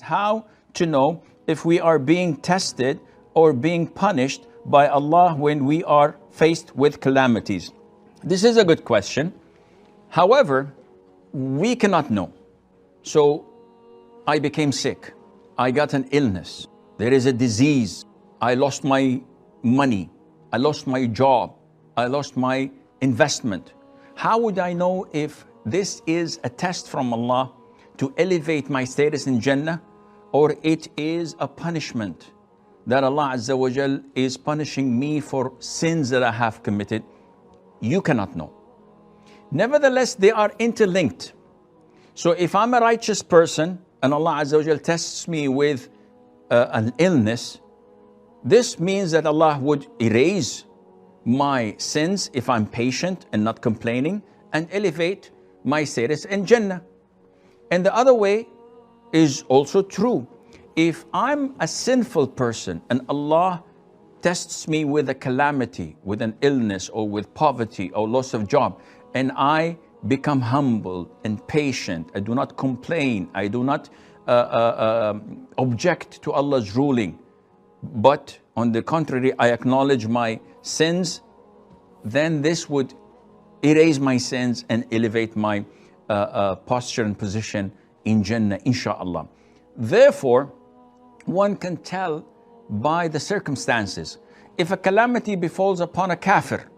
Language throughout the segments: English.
How to know if we are being tested or being punished by Allah when we are faced with calamities? This is a good question. However, we cannot know. So I became sick. I got an illness. There is a disease. I lost my money. I lost my job. I lost my investment. How would I know if this is a test from Allah to elevate my status in Jannah, or it is a punishment that Allah Azza wa Jal is punishing me for sins that I have committed? You cannot know. Nevertheless, they are interlinked. So if I'm a righteous person and Allah Azza wa Jal tests me with an illness, this means that Allah would erase my sins if I'm patient and not complaining, and elevate my status in Jannah. And the other way is also true. If I'm a sinful person and Allah tests me with a calamity, with an illness or with poverty or loss of job, and I become humble and patient, I do not complain, I do not object to Allah's ruling, but on the contrary, I acknowledge my sins, then this would erase my sins and elevate my posture and position in Jannah, inshaAllah. Therefore, one can tell by the circumstances. If a calamity befalls upon a kafir,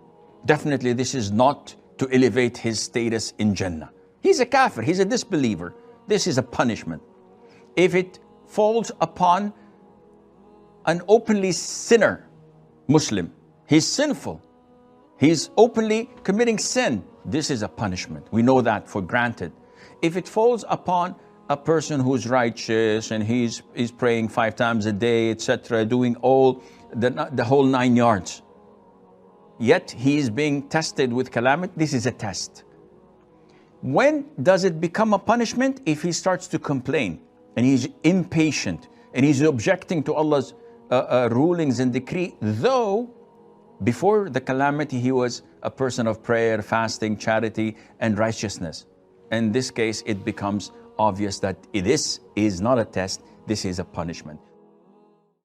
definitely this is not to elevate his status in Jannah. He's a kafir, he's a disbeliever. This is a punishment. If it falls upon an openly sinner Muslim, he's sinful, he's openly committing sin, this is a punishment. We know that for granted. If it falls upon a person who's righteous and he's praying 5 times a day, etc., doing all the whole 9 yards, yet he is being tested with calamity, this is a test. When does it become a punishment? If he starts to complain and he's impatient and he's objecting to Allah's rulings and decree, though before the calamity he was a person of prayer, fasting, charity and righteousness. In this case, it becomes obvious that this is not a test, this is a punishment.